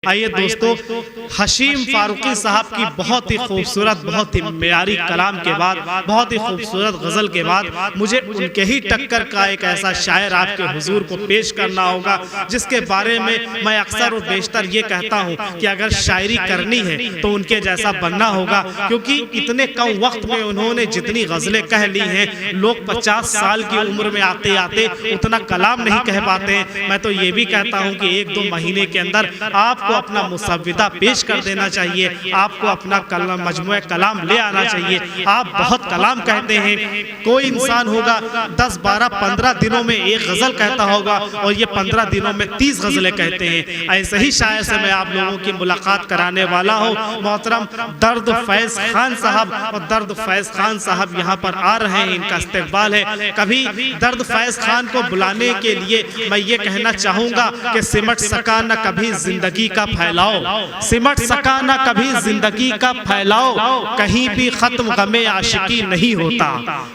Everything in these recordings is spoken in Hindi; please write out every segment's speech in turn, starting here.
आइए दोस्तों, हशीम फारूकी साहब की बहुत ही खूबसूरत, बहुत ही मेयारी कलाम के बाद, बहुत ही खूबसूरत गज़ल के बाद मुझे उनके ही टक्कर का एक ऐसा शायर आपके हुजूर को पेश करना होगा जिसके बारे में मैं अक्सर और बेशतर ये कहता हूँ कि अगर शायरी करनी है तो उनके जैसा बनना होगा, क्योंकि इतने कम वक्त में उन्होंने जितनी गज़लें कह ली हैं, लोग 50 साल की उम्र में आते आते उतना कलाम नहीं कह पाते हैं। मैं तो ये भी कहता हूँ कि 1-2 महीने के अंदर आपको अपना मुसव्विदा पेश कर देना चाहिए, आपको अपना कलाम मजमूआ कलाम ले आना चाहिए। आप बहुत कलाम कहते हैं, कोई इंसान होगा 10, 12, 15 दिनों में एक गज़ल कहता होगा और ये 15 दिनों में 30 गज़लें कहते हैं। ऐसे ही शायर से मैं आप लोगों की मुलाकात कराने वाला हूँ। मोहतरम दर्द फैज़ खान साहब, और दर्द फैज़ खान साहब यहाँ पर आ रहे हैं, इनका इस्तकबाल है। कभी दर्द फैज़ खान को बुलाने के लिए मैं ये कहना चाहूँगा कि सिमट सका न कभी जिंदगी का फैलाओ, सिमट सका न कभी जिंदगी का फैलाओ, कहीं भी खत्म गमे आशिकी नहीं होता।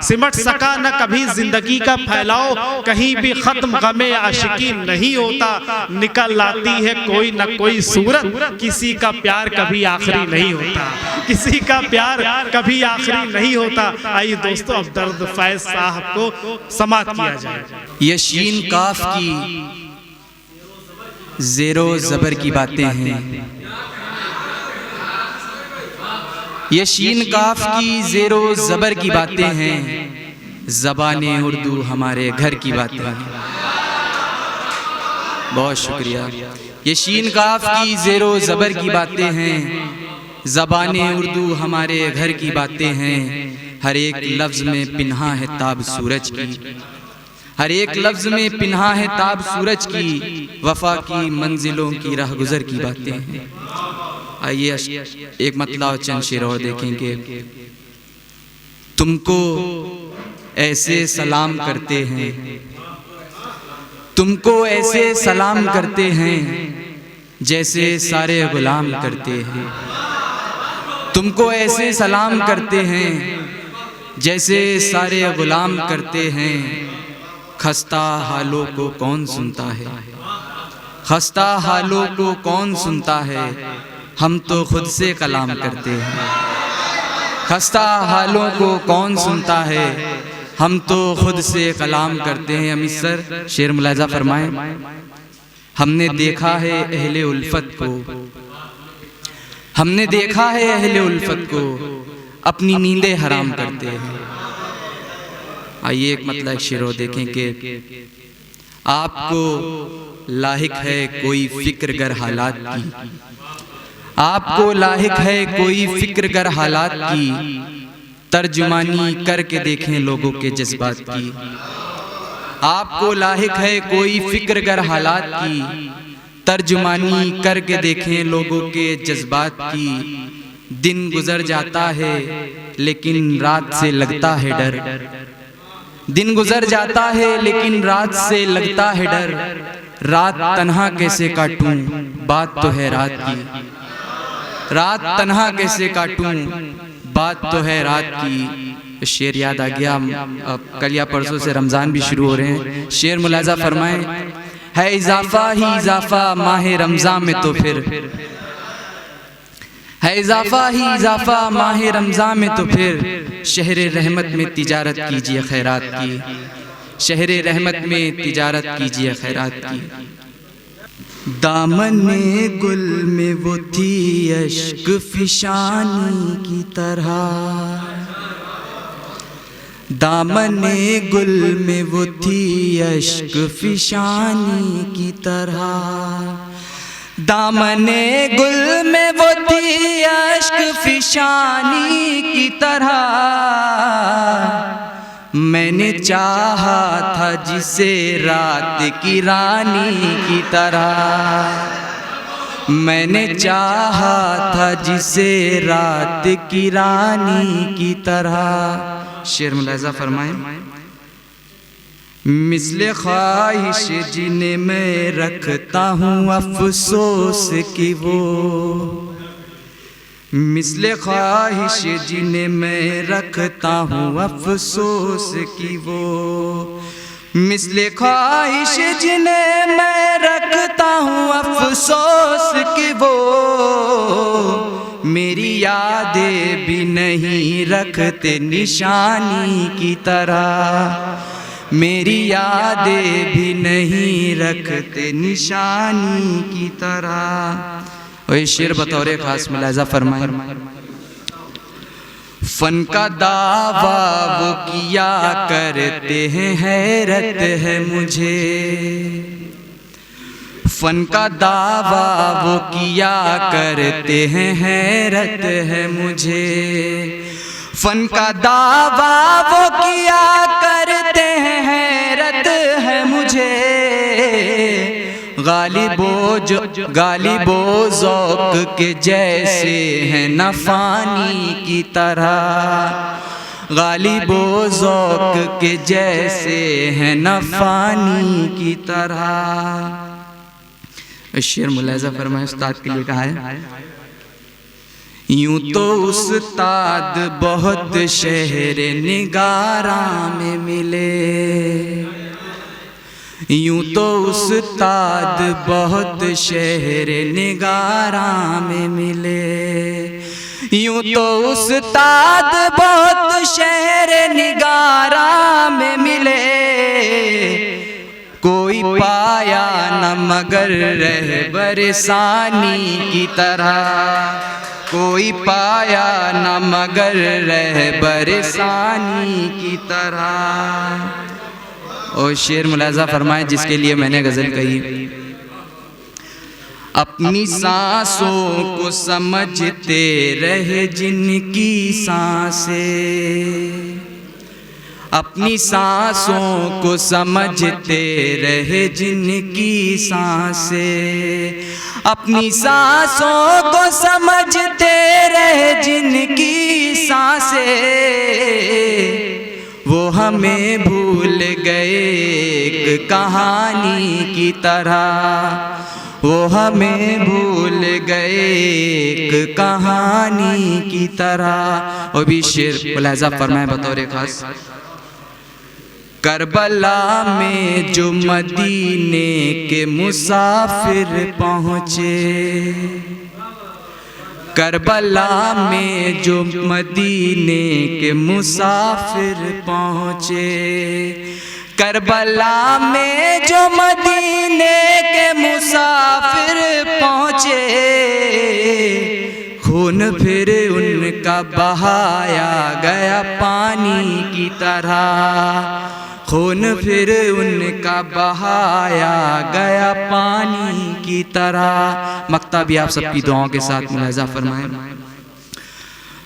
सिमट सका न कभी जिंदगी का फैलाओ, कहीं भी खत्म गमे आशिकी नहीं होता। निकल आती है कोई न कोई सूरत, किसी का प्यार कभी आखिरी नहीं होता, किसी का प्यार कभी आखिरी नहीं होता। आइए दोस्तों, अब दर्द फैज़ साहब को समाअत किया जाए। यशीन काफ की ज़ेरो ज़बर की बातें हैं, यशीन काफ की ज़ेरो ज़बर की बातें हैं, ज़बाने उर्दू हमारे घर की बातें हैं। बहुत शुक्रिया। यशीन काफ की ज़ेरो ज़बर की बातें हैं, ज़बाने उर्दू हमारे घर की बातें हैं। हर एक लफ्ज़ में पिन्हा है ताब सूरज की, हर एक लफ्ज़ में पिन्हा है ताब सूरज की, वफ़ा की मंजिलों की राह गुज़र की बातें हैं। आइए एक मतला और चंद शेर और देखेंगे। तुमको ऐसे सलाम करते हैं, तुमको ऐसे सलाम करते हैं जैसे सारे गुलाम करते हैं। तुमको ऐसे सलाम करते हैं जैसे सारे गुलाम करते हैं। खस्ता हालों को कौन सुनता है, खस्ता हालों को कौन सुनता है, हम तो खुद से कलाम करते हैं। खस्ता हालों को कौन सुनता है, हम तो खुद से कलाम करते हैं। अमित सर शेर मुलाजा फरमाएं। हमने देखा है अहले उल्फत को, हमने देखा है अहले उल्फत को, अपनी नींदें हराम करते हैं। आइए एक मतलब शेर देखें कि आपको लाहिक है कोई फिक्र गर हालात की, आपको लाहिक है कोई फिक्र गर हालात की, तर्जुमानी करके देखें लोगों के जज्बात की। आपको लाहिक है कोई फिक्र गर हालात की, तर्जुमानी करके देखें लोगों के जज्बात की। दिन गुजर जाता है लेकिन रात से लगता है डर, दिन गुजर जाता है लेकिन रात से लगता है डर। रात तन्हा कैसे काटूं, बात तो है रात की, रात तन्हा कैसे काटूं, बात तो है रात की। शेर याद आ गया, अब कल या परसों से रमज़ान भी शुरू हो रहे हैं। शेर मुलाजा फरमाएं। है इजाफा ही इजाफा माह रमज़ान में, तो फिर है इजाफा ही इजाफा माह रमज़ान में, तो फिर शहरे रहमत में तिजारत कीजिए खैरात की, शहरे रहमत में तिजारत कीजिए खैरात की। दामने गुल में वो थी अश्क फिशानी की तरह, दामने गुल में वो थी अश्क फिशानी की तरह, दामने गुल में वो थी अश्क फिशानी की तरह। मैंने चाहा था जिसे रात की रानी की तरह, मैंने चाहा था जिसे रात की रानी की तरह। शेर मुलाजा फरमाएं। मिसले ख्वाहिश जिन्हें मैं रखता हूँ अफसोस की वो, मिसले ख्वाहिश जिन्हें मैं रखता हूँ अफसोस की वो, मिसले ख्वाहिश जिन्हें मैं रखता हूँ अफसोस कि वो मेरी यादें भी नहीं रखते निशानी की तरह, मेरी यादें भी नहीं रखते निशानी की तरह। और ये शेर बतौर खास मुलाजा फरमाए, फन का दावा वो किया करते हैं, हैरत है मुझे। फन का दावा वो किया करते हैं, हैरत है मुझे। फन का दावा वो किया करते हैं, हैरत है मुझे। गालिबो ज़ौक़ के जैसे हैं न फ़ानी की तरह, गालिबो ज़ौक़ के जैसे हैं न फ़ानी की तरह। शेर मुलाज़ा फरमाए उस्ताद के लिए कहा है, यूं तो उस्ताद बहुत शहर निगारा में मिले, यूं तो उस्ताद बहुत शहर निगारा में मिले, यूं तो उस्ताद बहुत शहर निगारा में मिले। कोई पाया न मगर रहबर सानी की तरह, कोई पाया न मगर रहबर सानी की तरह। और शेर मुलाजा फरमाए जिसके लिए मैंने गज़ल कही, अपनी सांसों को समझते रहे जिनकी सांसें, अपनी सांसों को समझते रहे जिनकी सांसें, अपनी सांसों को समझते रहे जिनकी सांसें। वो हमें भूल गए एक कहानी की तरह, वो हमें भूल गए एक कहानी की तरह। और भी शेर मुलाज़ा फरमाए बतौर खास, करबला में जो मदीने के मुसाफिर पहुँचे, करबला में जो मदीने के मुसाफिर पहुँचे, करबला में जो मदीने के मुसाफिर पहुँचे। खून फिर उनका बहाया गया पानी की तरह, खून फिर उनका बहाया गया पानी की तरह। मक्ता भी आप सबकी दुआओं के साथ मुलाज़ा फरमाएं,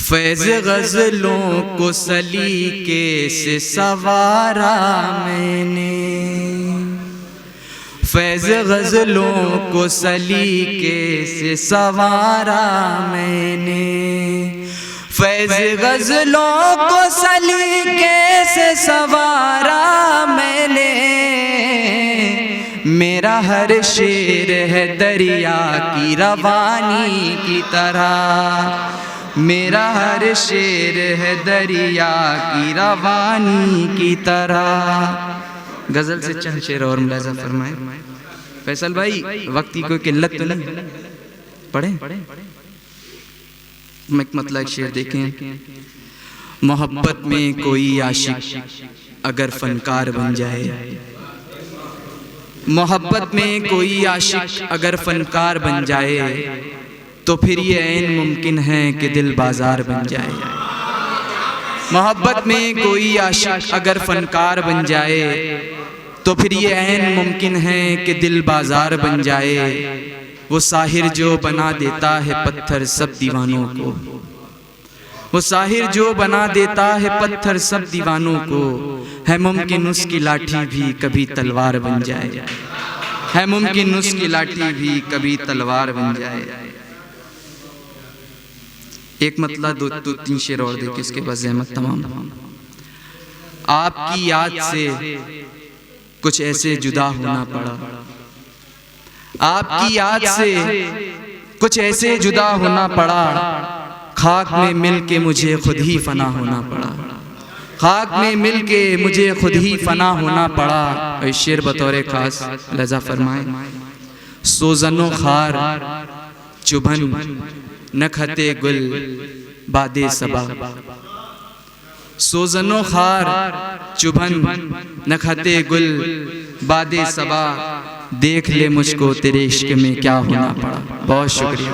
फैज़ गज़लों को सलीके से सवारा मैंने, फैज़ गज़लों को सलीके से सवारा मैंने, फैज़ गज़लों को सलीके से सवारा मैंने। मेरा हर शेर है दरिया की रवानी की तरह, मेरा हर शेर है दरिया की रवानी की तरह। गज़ल से चंद शेर और मुलाज़ा फरमाए। फैसल भाई वक्त की कोई किल्लत तो नहीं, पढ़े मतलब शेर देखें, मोहब्बत में कोई आशिक अगर फनकार बन जाए, मोहब्बत में कोई आशिक अगर फनकार बन जाए, तो फिर ये ऐन मुमकिन है कि दिल बाजार बन जाए। मोहब्बत में कोई आशिक अगर फनकार बन जाए, तो फिर ये ऐन मुमकिन है कि दिल बाजार बन जाए। वो साहिर जो बना देता है पत्थर सब दीवानों को, वो साहिर जो बना देता है पत्थर सब दीवानों को, है मुमकिन उसकी लाठी भी कभी तलवार बन जाए, है मुमकिन उसकी लाठी भी कभी तलवार बन जाए। एक मतलब दो तीन शेर और देखिए, इसके बाद ज़हमत तमाम। आपकी याद से कुछ ऐसे जुदा होना पड़ा, आपकी याद से कुछ ऐसे जुदा होना पड़ा, खाक में मिल के मुझे खुद ही फना होना पड़ा, खाक में मिल के मुझे खुद ही फना होना पड़ा। और शेर बतौर खास लजा फरमाए, सोजनो खार चुभन नखते गुल बादे सबा। सोजनो खार चुभन नखते गुल बादे सबा। देख ले मुझको तेरे इश्क में क्या होना पड़ा। बहुत शुक्रिया।